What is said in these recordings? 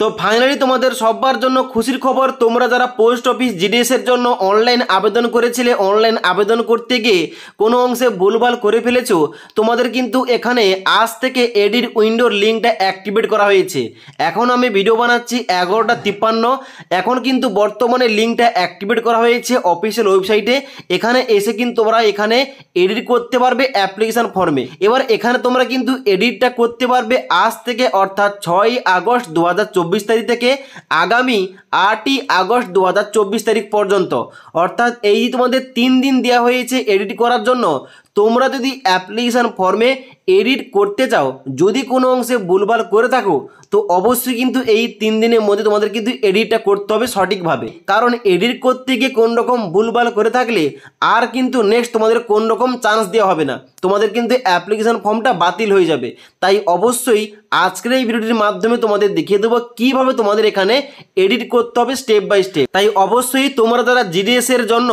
তো ফাইনালি তোমাদের সবার জন্য খুশির খবর, তোমরা যারা পোস্ট অফিস জিডিএস এর জন্য অনলাইন আবেদন করেছিলে, অনলাইন আবেদন করতে গিয়ে কোনো অংশে ভুলভাল করে ফেলেছো, তোমাদের কিন্তু এখানে আজ থেকে এডিট উইন্ডোর লিঙ্কটা অ্যাক্টিভেট করা হয়েছে। এখন আমি ভিডিও বানাচ্ছি 11:53, এখন কিন্তু বর্তমানে লিঙ্কটা অ্যাক্টিভেট করা হয়েছে অফিসিয়াল ওয়েবসাইটে। এখানে এসে কিন্তু তোমরা এখানে এডিট করতে পারবে অ্যাপ্লিকেশন ফর্মে। এবার এখানে তোমরা কিন্তু এডিটটা করতে পারবে আজ থেকে, অর্থাৎ 6 আগস্ট 2024 তারিখ থেকে আগামী 8 আগস্ট 2024 তারিখ পর্যন্ত। অর্থাৎ এই তোমাদের 3 দিন দেওয়া হয়েছে এডিট করার জন্য। তোমরা যদি অ্যাপ্লিকেশন ফর্মে এডিট করতে চাও, যদি কোনো অংশে ভুলভাল করে থাকো, তো অবশ্যই কিন্তু এই 3 দিনের মধ্যে তোমাদের কিন্তু এডিটটা করতে হবে সঠিকভাবে। কারণ এডিট করতে গিয়ে কোন রকম ভুলভাল করে থাকলে আর কিন্তু নেক্সট তোমাদের কোন রকম চান্স দেওয়া হবে না, তোমাদের কিন্তু অ্যাপ্লিকেশন ফর্মটা বাতিল হয়ে যাবে। তাই অবশ্যই আজকের এই ভিডিওটির মাধ্যমে তোমাদের দেখিয়ে দেবো কিভাবে তোমাদের এখানে এডিট করতে হবে স্টেপ বাই স্টেপ। তাই অবশ্যই তোমরা যারা জিডিএস এর জন্য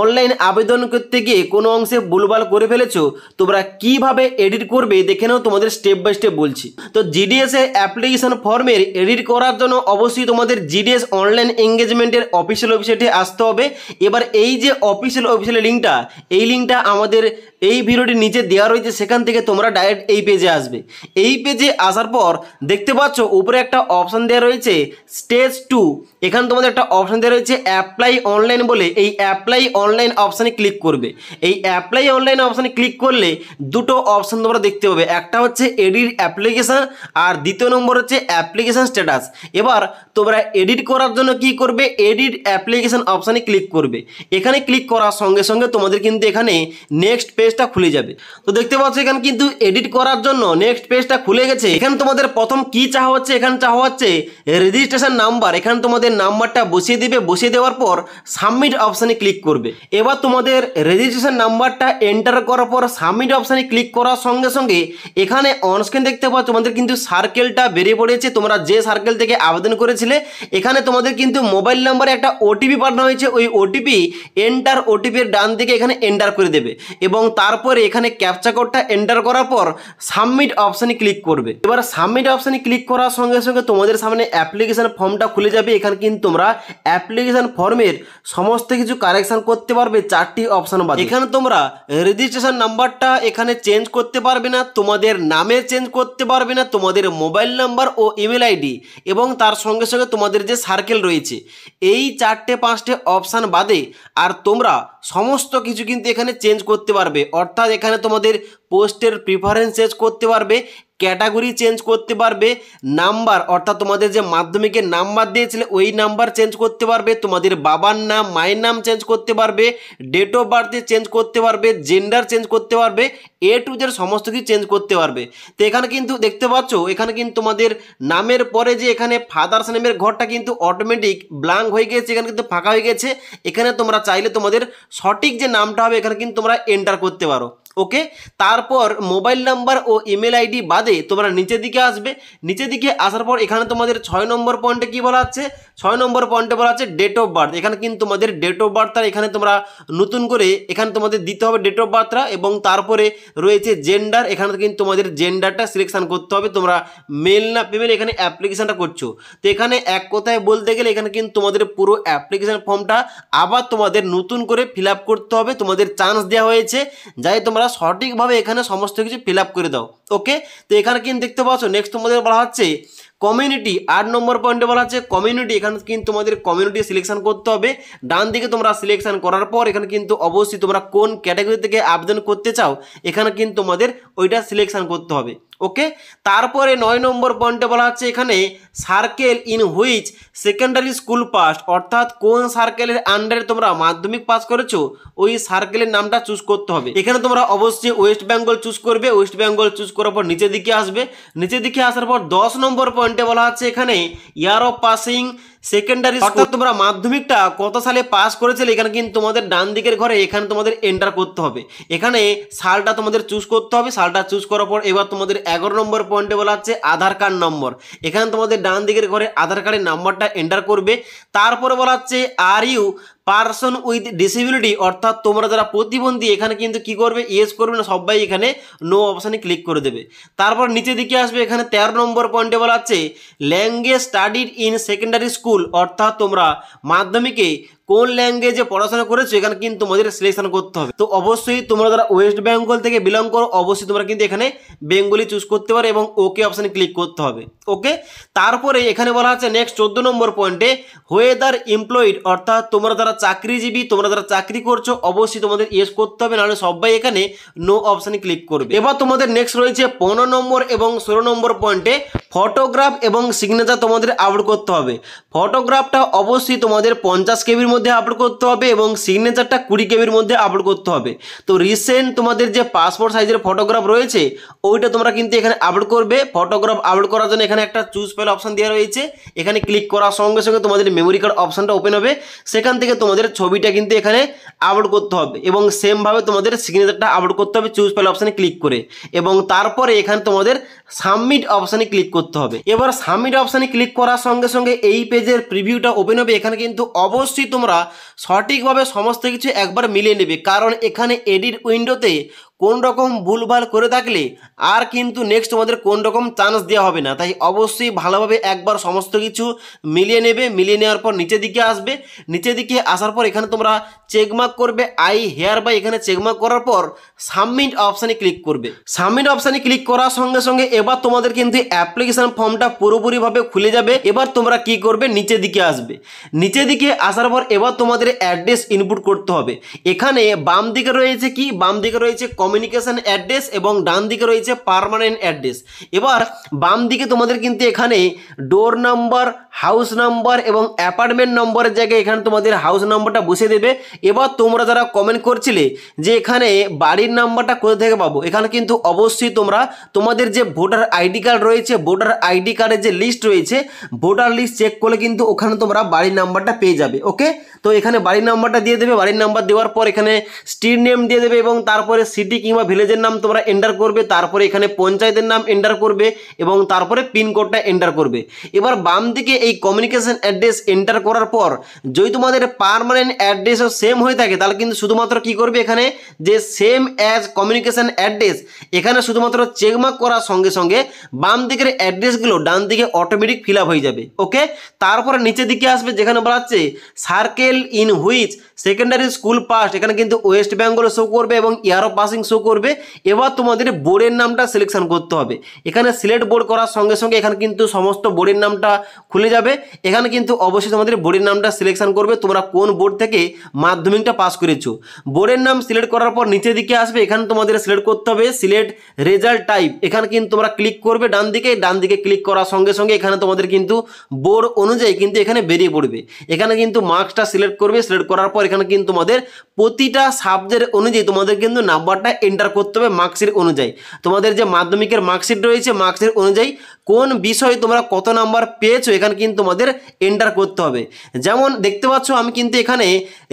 অনলাইন আবেদন করতে গিয়ে কোনো অংশে ভুলভাল করে ফেলেছো, তোমরা কিভাবে এডিট করবে দেখে নাও, তোমাদের স্টেপ বাই স্টেপ বলছি। তো জিডিএস এর অ্যাপ্লিকেশন ফর্মের এডিট করার জন্য অবশ্যই তোমাদের জিডিএস অনলাইন এঙ্গেজমেন্টের অফিসিয়াল ওয়েবসাইটে আসতে হবে। এবার এই যে অফিসিয়াল লিঙ্কটা, এই লিঙ্কটা আমাদের এই ভিডিওটির নিচে দেওয়া রয়েছে, সেখান থেকে তোমরা ডাইরেক্ট এই পেজে আসবে। এই পেজে আসার পর দেখতে পাচ্ছ উপরে একটা অপশান দেওয়া রয়েছে স্টেজ 2, এখানে তোমাদের একটা অপশান দেওয়া রয়েছে অ্যাপ্লাই অনলাইন বলে। এই অ্যাপ্লাই অনলাইন অপশানে ক্লিক করবে। এই অ্যাপ্লাই অনলাইন অপশানে ক্লিক করলে দুটো অপশান তোমরা দেখতে পাবে, একটা হচ্ছে এডিট অ্যাপ্লিকেশান আর দ্বিতীয় নম্বর হচ্ছে অ্যাপ্লিকেশান স্ট্যাটাস। এবার তোমরা এডিট করার জন্য কি করবে, এডিট অ্যাপ্লিকেশান অপশানে ক্লিক করবে। এখানে ক্লিক করার সঙ্গে সঙ্গে তোমাদের কিন্তু এখানে নেক্সট পেজটা খুলে যাবে। তো দেখতে পাচ্ছ এখানে কিন্তু এডিট করার জন্য নেক্সট পেজটা খুলে গেছে। এখানে তোমাদের প্রথম কি চাওয়া হচ্ছে, এখানে চাওয়া হচ্ছে রেজিস্ট্রেশন নাম্বার। এখানে তোমাদের নাম্বারটা বসিয়ে দিবে, বসিয়ে দেওয়ার পর সাবমিট অপশানে ক্লিক করবে। এবার তোমাদের রেজিস্ট্রেশন নাম্বারটা এন্টার করার পর সাবমিট অপশানে ক্লিক করার সঙ্গে সঙ্গে এখানে অনস্ক্রিন দেখতে পাচ্ছ তোমাদের কিন্তু সার্কেলটা বেরিয়ে পড়েছে, তোমরা যে সার্কেল থেকে আবেদন করেছিলে। এখানে তোমাদের কিন্তু মোবাইল নাম্বারে একটা ওটিপি পাঠানো হয়েছে, ওই ওটিপি এন্টার, ওটিপির ডান দিকে এখানে এন্টার করে দেবে এবং তারপরে এখানে ক্যাপচা কোডটা এন্টার করার পর সাবমিট অপশানে ক্লিক করবে। এবার সাবমিট অপশানে ক্লিক করার সঙ্গে সঙ্গে তোমাদের সামনে অ্যাপ্লিকেশন ফর্মটা খুলে যাবে। এখানে কিন্তু তোমরা অ্যাপ্লিকেশন ফর্মের সমস্ত কিছু কারেকশন করতে পারবে 4টি অপশান বাদে। এখানে তোমরা রেজিস্ট্রেশন নাম্বারটা এখানে চেঞ্জ করতে পারবে না, তোমাদের নামে চেঞ্জ করতে পারবে না, তোমাদের মোবাইল নাম্বার ও ইমেল আইডি এবং তার সঙ্গে সঙ্গে তোমাদের যে সার্কেল রয়েছে, এই 4-5টে অপশান বাদে আর তোমরা সমস্ত কিছু কিন্তু এখানে চেঞ্জ করতে পারবে। অর্থাৎ এখানে তোমাদের পোস্টের প্রিফারেন্স চেঞ্জ করতে পারবে, ক্যাটাগরি চেঞ্জ করতে পারবে, নাম্বার অর্থাৎ তোমাদের যে মাধ্যমিকের নাম্বার দিয়েছিলে ওই নাম্বার চেঞ্জ করতে পারবে, তোমাদের বাবার নাম মায়ের নাম চেঞ্জ করতে পারবে, ডেট অফ বার্থে চেঞ্জ করতে পারবে, জেন্ডার চেঞ্জ করতে পারবে, A to Z সমস্ত কিছু চেঞ্জ করতে পারবে। তো এখানে কিন্তু দেখতে পাচ্ছ এখানে কিন্তু তোমাদের নামের পরে যে এখানে ফাদার্স নেমের ঘরটা কিন্তু অটোমেটিক ব্ল্যাঙ্ক হয়ে গেছে, এখানে কিন্তু ফাঁকা হয়ে গেছে। এখানে তোমরা চাইলে তোমাদের সঠিক যে নামটা হবে এখানে কিন্তু তোমরা এন্টার করতে পারো। ওকে, তারপর মোবাইল নাম্বার ও ইমেল আইডি বাদে তোমরা নিচের দিকে আসবে। নিচের দিকে আসার পর এখানে তোমাদের 6 নম্বর পয়েন্টে কি বলা আছে, 6 নম্বর পয়েন্টে বলা আছে ডেট অফ বার্থ। এখানে কিন্তু তোমাদের ডেট অফ বার্থটা এখানে তোমরা নতুন করে এখানে তোমাদের দিতে হবে ডেট অফ বার্থটা, এবং তারপরে রয়েছে জেন্ডার। এখানে কিন্তু তোমাদের জেন্ডারটা সিলেকশন করতে হবে, তোমরা মেল না ফিমেল এখানে অ্যাপ্লিকেশনটা করছো। তো এখানে এক কথায় বলতে গেলে এখানে কিন্তু তোমাদের পুরো অ্যাপ্লিকেশন ফর্মটা আবার তোমাদের নতুন করে ফিল আপ করতে হবে। তোমাদের চান্স দেওয়া হয়েছে যাই তোমরা সঠিকভাবে এখানে সমস্ত কিছু ফিল আপ করে দাও। ওকে, তো এখানে কিন্তু দেখতে পাচ্ছ নেক্সট তোমাদের বলা হচ্ছে কমিউনিটি। 8 নম্বর পয়েন্টে বলা হচ্ছে কমিউনিটি। এখানে কিন্তু তোমাদের কমিউনিটি সিলেকশন করতে হবে। ডান দিকে তোমরা সিলেকশন করার পর এখানে কিন্তু অবশ্যই তোমরা কোন ক্যাটাগরি থেকে আবেদন করতে চাও এখানে কিন্তু তোমাদের ওইটা সিলেকশন করতে হবে। ওকে, তারপরে 9 নম্বর পয়েন্টে বলা হচ্ছে এখানে circle in which secondary school pass, অর্থাৎ কোন সার্কেলের আন্ডারে তোমরা মাধ্যমিক পাস করেছো ওই সার্কেলের নামটা চুজ করতে হবে। এখানে তোমরা অবশ্যই ওয়েস্ট বেঙ্গল চুজ করবে। ওয়েস্ট বেঙ্গল চুজ করার পর নিচের দিকে আসবে। নিচের দিকে আসার পর 10 নম্বর পয়েন্টে বলা হচ্ছে এখানে ইয়ার অফ পাসিং সেকেন্ডারি, অর্থাৎ তোমরা মাধ্যমিকটা কত সালে পাস করেছিলে এখানে কিন্তু তোমাদের ডান দিকের ঘরে এখানে তোমাদের এন্টার করতে হবে। এখানে সালটা তোমাদের চুজ করতে হবে। সালটা চুজ করার পর এবার তোমাদের 11 নম্বর পয়েন্টে বলা হচ্ছে আধার কার্ড নম্বর। এখানে তোমাদের ডান দিকের ঘরে আধার কার্ডের নাম্বারটা এন্টার করবে। তারপরে বলা হচ্ছে are you person with disability অর্থাৎ তোমরা যারা প্রতিবন্ধী এখানে কিন্তু কি করবে, ইয়েস করবে না, সবাই এখানে নো অপশানে ক্লিক করে দেবে। তারপর নিচে দিকে আসবে, এখানে 13 নম্বর পয়েন্টে বলা আছে language studied in secondary school, অর্থাৎ তোমরা মাধ্যমিকে কোন ল্যাঙ্গুয়েজে পড়াশোনা করেছো এখানে কিন্তু তোমাদের সিলেকশন করতে হবে। তো অবশ্যই তোমরা যারা ওয়েস্ট বেঙ্গল থেকে বিলং করো অবশ্যই তোমরা কিন্তু এখানে বেঙ্গলি চুজ করতে পারো এবং ওকে অপশানে ক্লিক করতে হবে। ওকে, তারপরে এখানে বলা আছে নেক্সট 14 নম্বর পয়েন্টে হোয়েদার এমপ্লয়েড, অর্থাৎ তোমরা যারা চাকরিজীবী, তোমরা যারা চাকরি করছো অবশ্যই তোমাদের ইয়েস করতে হবে, নাহলে সবাই এখানে নো অপশানে ক্লিক করবে। এবার তোমাদের নেক্সট রয়েছে 15 নম্বর এবং 16 নম্বর পয়েন্টে ফটোগ্রাফ এবং সিগনেচার তোমাদের আপলোড করতে হবে। ফটোগ্রাফটা অবশ্যই তোমাদের 50 কেবির মধ্যে আপলোড করতে হবে এবং সিগনেচারটা 20 কেবির মধ্যে আপলোড করতে হবে। তো রিসেন্ট তোমাদের যে পাসপোর্ট সাইজের ফটোগ্রাফ রয়েছে ওইটা তোমরা কিন্তু এখানে আপলোড করবে। ফটোগ্রাফ আপলোড করার জন্য এখানে একটা চুজ ফাইল অপশান দেওয়া রয়েছে, এখানে ক্লিক করার সঙ্গে সঙ্গে তোমাদের মেমোরি কার্ড অপশানটা ওপেন হবে, সেখান থেকে তোমাদের ছবিটা কিন্তু এখানে আপলোড করতে হবে এবং সেমভাবে তোমাদের সিগনেচারটা আপলোড করতে হবে চুজ ফাইল অপশানে ক্লিক করে, এবং তারপরে এখানে তোমাদের সাবমিট অপশানে ক্লিক করতে হবে। এবার সাবমিট অপশানে ক্লিক করার সঙ্গে সঙ্গে এই পেজের প্রিভিউটা ওপেন হবে। এখানে কিন্তু অবশ্যই তোমরা সঠিকভাবে সমস্ত কিছু একবার মিলিয়ে নেবে, কারণ এখানে এডিট উইন্ডোতে কোন রকম ভুলভাল করে থাকলে আর কিন্তু নেক্সট তোমাদের কোন রকম চান্স দেওয়া হবে না। তাই অবশ্যই ভালোভাবে একবার সমস্ত কিছু মিলিয়ে নেবে। মিলিয়ে নেওয়ার পর নিচের দিকে আসবে, নিচের দিকে আসার পর এখানে তোমরা চেকমার্ক করবে আই হেয়ার বাই, এখানে চেকমার্ক করার পর সাবমিট অপশানে ক্লিক করবে। সাবমিট অপশানে ক্লিক করার সঙ্গে সঙ্গে এবার তোমাদের কিন্তু অ্যাপ্লিকেশন ফর্মটা পুরোপুরিভাবে খুলে যাবে। এবার তোমরা কি করবে, নিচের দিকে আসবে, নিচের দিকে আসার পর এবার তোমাদের অ্যাড্রেস ইনপুট করতে হবে। এখানে বাম দিকে রয়েছে কি, বাম দিকে রয়েছে কমিউনিকেশন অ্যাড্রেস এবং ডান দিকে রয়েছে পার্মানেন্ট অ্যাড্রেস। এবার বাম দিকে তোমাদের কিন্তু এখানে ডোর নাম্বার, হাউস নাম্বার এবং অ্যাপার্টমেন্ট নম্বরের জায়গায় এখানে তোমাদের হাউস নাম্বারটা বসিয়ে দেবে। এবার তোমরা যারা কমেন্ট করছিলে যে এখানে বাড়ির নাম্বারটা কোথা থেকে পাবো, এখানে কিন্তু অবশ্যই তোমরা তোমাদের যে ভোটার আইডি কার্ড রয়েছে, ভোটার আইডি কার্ডের যে লিস্ট রয়েছে, ভোটার লিস্ট চেক করলে কিন্তু ওখানে তোমরা বাড়ির নাম্বারটা পেয়ে যাবে। ওকে, তো এখানে বাড়ির নাম্বারটা দিয়ে দেবে। বাড়ির নাম্বার দেওয়ার পর এখানে স্ট্রিট নেম দিয়ে দেবে এবং তারপরে সিটি কিংবা ভিলেজের নাম তোমরা এন্টার করবে, তারপরে এখানে পঞ্চায়েতের নাম এন্টার করবে এবং তারপরে পিনকোডটা এন্টার করবে। এবার বাম দিকে এই কমিউনিকেশন অ্যাড্রেস এন্টার করার পর যদি তোমাদের পার্মানেন্ট অ্যাড্রেসও সেম হয়ে থাকে তাহলে কিন্তু শুধুমাত্র কি করবে, এখানে যে সেম অ্যাজ কমিউনিকেশন অ্যাড্রেস এখানে শুধুমাত্র চেকমার্ক করার সঙ্গে সঙ্গে বাম দিকের অ্যাড্রেসগুলো ডান দিকে অটোমেটিক ফিল আপ হয়ে যাবে। ওকে, তারপরে নিচের দিকে আসবে, যেখানে বলা হচ্ছে circle in which secondary school past, এখানে কিন্তু ওয়েস্ট বেঙ্গল শো করবে এবং ইয়ার অফ পাসিং শো করবে। এবার তোমাদের বোর্ডের নামটা সিলেকশন করতে হবে। এখানে সিলেক্ট বোর্ড করার সঙ্গে সঙ্গে এখানে কিন্তু সমস্ত বোর্ডের নামটা খুলে যাবে। এখানে কিন্তু অবশ্যই তোমাদের বোর্ডের নামটা সিলেকশন করবে, তোমরা কোন বোর্ড থেকে মাধ্যমিকটা পাস করেছো। বোর্ডের নাম সিলেক্ট করার পর নিচের দিকে আসবে, এখানে তোমাদের সিলেক্ট করতে হবে সিলেক্ট রেজাল্ট টাইপ, এখানে কিন্তু তোমরা ক্লিক করবে ডান দিকে। ডান দিকে ক্লিক করার সঙ্গে সঙ্গে এখানে তোমাদের কিন্তু বোর্ড অনুযায়ী কিন্তু এখানে বেরিয়ে পড়বে। এখানে কিন্তু মার্কসটা সিলেক্ট করবে, সিলেক্ট করার পর এখানে কিন্তু তোমাদের প্রতিটা সাবজেক্ট অনুযায়ী তোমাদের কিন্তু নাম্বারটা এন্টার করতে হবে মার্কশিট অনুযায়ী। তোমাদের যে মাধ্যমিকের মার্কশিট রয়েছে মার্কশিট অনুযায়ী কোন বিষয়ে তোমরা কত নাম্বার পেয়েছো এখানে কিন্তু তোমাদের এন্টার করতে হবে। যেমন দেখতে পাচ্ছ আমি কিন্তু এখানে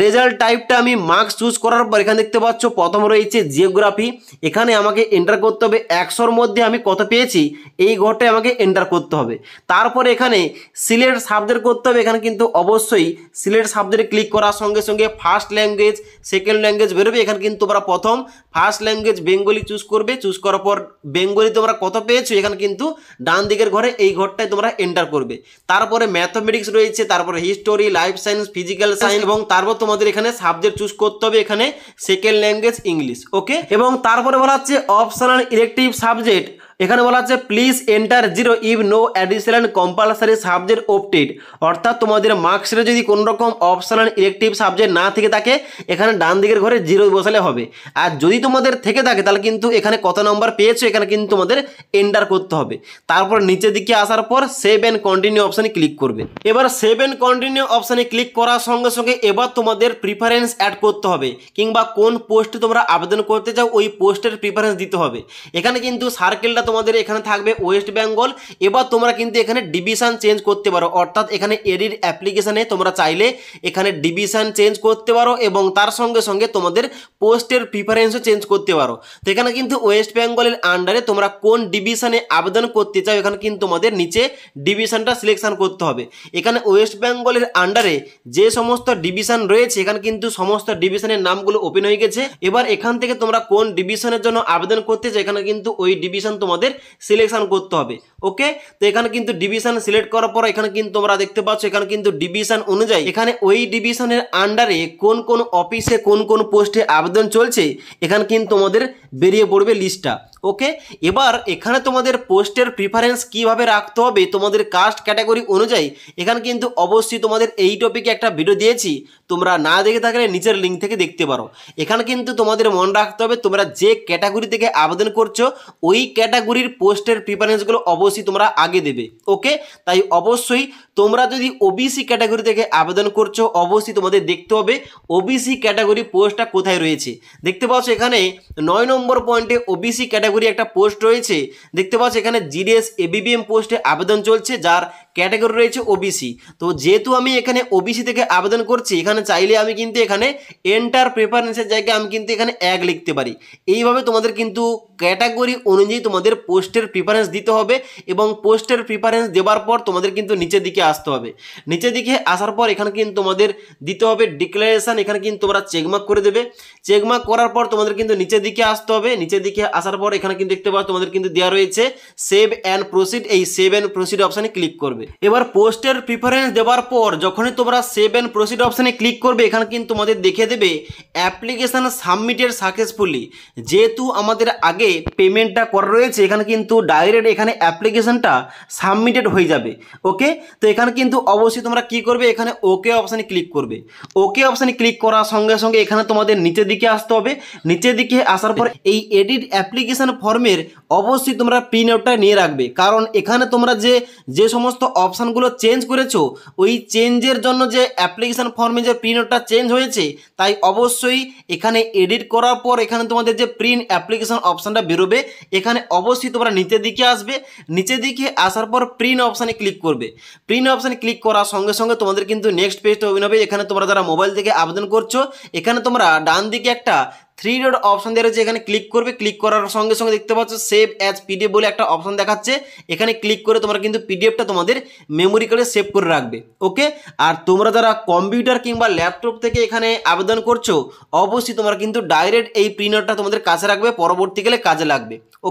রেজাল্ট টাইপটা আমি মার্কস চুজ করার পর এখানে দেখতে পাচ্ছ প্রথম রয়েছে জিওগ্রাফি, এখানে আমাকে এন্টার করতে হবে 100-র মধ্যে আমি কত পেয়েছি এই ঘরটায় আমাকে এন্টার করতে হবে। তারপরে এখানে সিলেক্ট সাবজেক্ট করতে হবে, এখানে কিন্তু অবশ্যই সিলেক্ট সাবজেক্টে ক্লিক করার সঙ্গে সঙ্গে ফার্স্ট ল্যাঙ্গুয়েজ সেকেন্ড ল্যাঙ্গুয়েজ বেরোবে। এখানে কিন্তু তোমরা প্রথম ফার্স্ট ল্যাঙ্গুয়েজ বেঙ্গলি চুজ করবে, চুজ করার পর বেঙ্গলি তোমরা কত পেয়েছো এখানে কিন্তু ডান দিকের ঘরে এই ঘরটায় তোমরা এন্টার করবে। তারপরে ম্যাথমেটিক্স রয়েছে, তারপরে history, life science, physical science এবং তারপর তোমাদের এখানে সাবজেক্ট চুজ করতে হবে, এখানে সেকেন্ড ল্যাঙ্গুয়েজ ইংলিশ। ওকে, এবং তারপরে বলা হচ্ছে অপশনাল ইলেকটিভ সাবজেক্ট, এখানে বলা আছে please enter 0 if no additional compulsory subject opted, অর্থাৎ তোমাদের মার্কশিটে যদি কোনো রকম অপশনাল ইলেকটিভ সাবজেক্ট না থেকে থাকে এখানে ডান দিকের ঘরে 0 বসালে হবে। আর যদি তোমাদের থেকে থাকে তাহলে কিন্তু এখানে কত নম্বর পেয়েছো এখানে কিন্তু তোমাদের এন্টার করতে হবে। তারপর নিচের দিকে আসার পর সেভ অ্যান্ড কন্টিনিউ অপশানে ক্লিক করবে। এবার সেভ অ্যান্ড কন্টিনিউ অপশানে ক্লিক করার সঙ্গে সঙ্গে এবার তোমাদের প্রিফারেন্স অ্যাড করতে হবে, কিংবা কোন পোস্টে তোমরা আবেদন করতে চাও ওই পোস্টের প্রিফারেন্স দিতে হবে। এখানে কিন্তু সার্কেলটা তোমাদের এখানে থাকবে ওয়েস্ট বেঙ্গল। এবার তোমরা কিন্তু এখানে ডিভিশন চেঞ্জ করতে পারো, অর্থাৎ এখানে এডিট অ্যাপ্লিকেশানে তোমরা চাইলে এখানে ডিভিশন চেঞ্জ করতে পারো এবং তার সঙ্গে সঙ্গে তোমাদের পোস্টের প্রিফারেন্সও চেঞ্জ করতে পারো। তো এখানে কিন্তু ওয়েস্ট বেঙ্গলের আন্ডারে তোমরা কোন ডিভিশনে আবেদন করতে চাও এখানে কিন্তু তোমাদের নিচে ডিভিশনটা সিলেকশন করতে হবে। এখানে ওয়েস্ট বেঙ্গলের আন্ডারে যে সমস্ত ডিভিশন রয়েছে এখানে কিন্তু সমস্ত ডিভিশনের নামগুলো ওপেন হয়ে গেছে। এবার এখান থেকে তোমরা কোন ডিভিশনের জন্য আবেদন করতে চাও এখানে কিন্তু ওই ডিভিশন তোমাদের সিলেকশন করতে হবে। ওকে, তো এখানে কিন্তু ডিভিশন সিলেক্ট করার পর এখানে কিন্তু তোমরা দেখতে পাচ্ছ এখানে কিন্তু ডিভিশন অনুযায়ী এখানে ওই ডিভিশনের আন্ডারে কোন কোন অফিসে কোন কোন পোস্টে আবেদন চলছে এখানে কিন্তু তোমাদের বেরিয়ে পড়বে লিস্টটা। ওকে, এবার এখানে তোমাদের পোস্টের প্রিফারেন্স কিভাবে রাখতে হবে তোমাদের কাস্ট ক্যাটাগরি অনুযায়ী এখানে কিন্তু অবশ্যই তোমাদের এই টপিকে একটা ভিডিও দিয়েছি, তোমরা না দেখে থাকলে নিচের লিঙ্ক থেকে দেখতে পারো। এখানে কিন্তু তোমাদের মনে রাখতে হবে তোমরা যে ক্যাটাগরি থেকে আবেদন করছো ওই ক্যাটাগরির পোস্টের প্রিফারেন্সগুলো অবশ্যই তোমরা আগে দেবে। ওকে, তাই অবশ্যই তোমরা যদি ওবিসি ক্যাটাগরি থেকে আবেদন করছো অবশ্যই তোমাদের দেখতে হবে ওবিসি ক্যাটাগরি পোস্টটা কোথায় রয়েছে। দেখতে পাচ্ছ এখানে 9 নম্বর পয়েন্টে ওবিসি ক্যাটাগরি একটা পোস্ট রয়েছে। দেখতে পাচ্ছ এখানে জিডিএস এবিবিএম পোস্টে আবেদন চলছে যার ক্যাটাগরি রয়েছে ওবিসি। তো যেহেতু আমি এখানে ওবিসি থেকে আবেদন করছি এখানে চাইলে আমি কিন্তু এখানে এন্টার প্রেফারেন্সের জায়গায় আমি কিন্তু এখানে 1 লিখতে পারি। এইভাবে তোমাদের কিন্তু ক্যাটাগরি অনুযায়ী তোমাদের পোস্টের প্রিফারেন্স দিতে হবে এবং পোস্টের প্রিফারেন্স দেওয়ার পর তোমাদের কিন্তু নিচের দিকে আসতে হবে। নিচের দিকে আসার পর এখানে কিন্তু তোমাদের দিতে হবে ডিক্লারেশন, এখানে কিন্তু তোমরা চেকমার্ক করে দেবে। চেকমার্ক করার পর তোমাদের কিন্তু নিচের দিকে আসতে হবে। নিচের দিকে আসার পর এখানে কিন্তু দেখতে পাচ্ছ তোমাদের কিন্তু দেওয়া রয়েছে সেভ অ্যান্ড প্রসিড, এই সেভ অ্যান্ড প্রসিড অপশানে ক্লিক করবে। এবার পোস্টের প্রিফারেন্স দেওয়ার পর যখনই তোমরা সেভ অ্যান্ড প্রসিড অপশানে ক্লিক করবে এখানে কিন্তু তোমাদের দেখে দেবে অ্যাপ্লিকেশান সাবমিটেড সাকসেসফুলি। যেহেতু আমাদের আগে পেমেন্টটা করা রয়েছে এখানে কিন্তু ডাইরেক্ট এখানে অ্যাপ্লিকেশানটা সাবমিটেড হয়ে যাবে। ওকে, তো এখানে কিন্তু অবশ্যই তোমরা কি করবে এখানে ওকে অপশানে ক্লিক করবে। ওকে অপশানে ক্লিক করার সঙ্গে সঙ্গে এখানে তোমাদের নিচের দিকে আসতে হবে। নিচের দিকে আসার পর এই এডিট অ্যাপ্লিকেশান ফর্মের অবশ্যই তোমরা প্রিন্ট আউটটা নিয়ে রাখবে, কারণ এখানে তোমরা যে সমস্ত অপশানগুলো চেঞ্জ করেছো ওই চেঞ্জের জন্য যে অ্যাপ্লিকেশান ফর্মে যে প্রিন্ট আউটটা চেঞ্জ হয়েছে তাই অবশ্যই এখানে এডিট করার পর এখানে তোমাদের যে প্রিন্ট অ্যাপ্লিকেশান অপশানটা বেরোবে এখানে অবশ্যই তোমরা নিচের দিকে আসবে। নিচের দিকে আসার পর প্রিন্ট অপশানে ক্লিক করবে। প্রিন্ট অপশানে ক্লিক করার সঙ্গে সঙ্গে তোমাদের কিন্তু নেক্সট পেজটা ওপেন হবে। এখানে তোমরা যারা মোবাইল থেকে আবেদন করছো এখানে তোমরা ডান দিকে একটা 3 ডট অপশন দেওয়া রয়েছে, এখানে ক্লিক করবে। ক্লিক করার সঙ্গে সঙ্গে দেখতে পাচ্ছ সেভ অ্যাজ পিডিএফ বলে একটা অপশন দেখাচ্ছে, এখানে ক্লিক করে তোমরা কিন্তু পিডিএফটা তোমাদের মেমোরি কার্ডে সেভ করে রাখবে। ওকে, আর তোমরা যারা কম্পিউটার কিংবা ল্যাপটপ থেকে এখানে আবেদন করছো অবশ্যই তোমরা কিন্তু ডাইরেক্ট এই প্রিন্টারটা তোমাদের কাছে রাখবে, পরবর্তীকালে কাজে লাগবে। ওকে।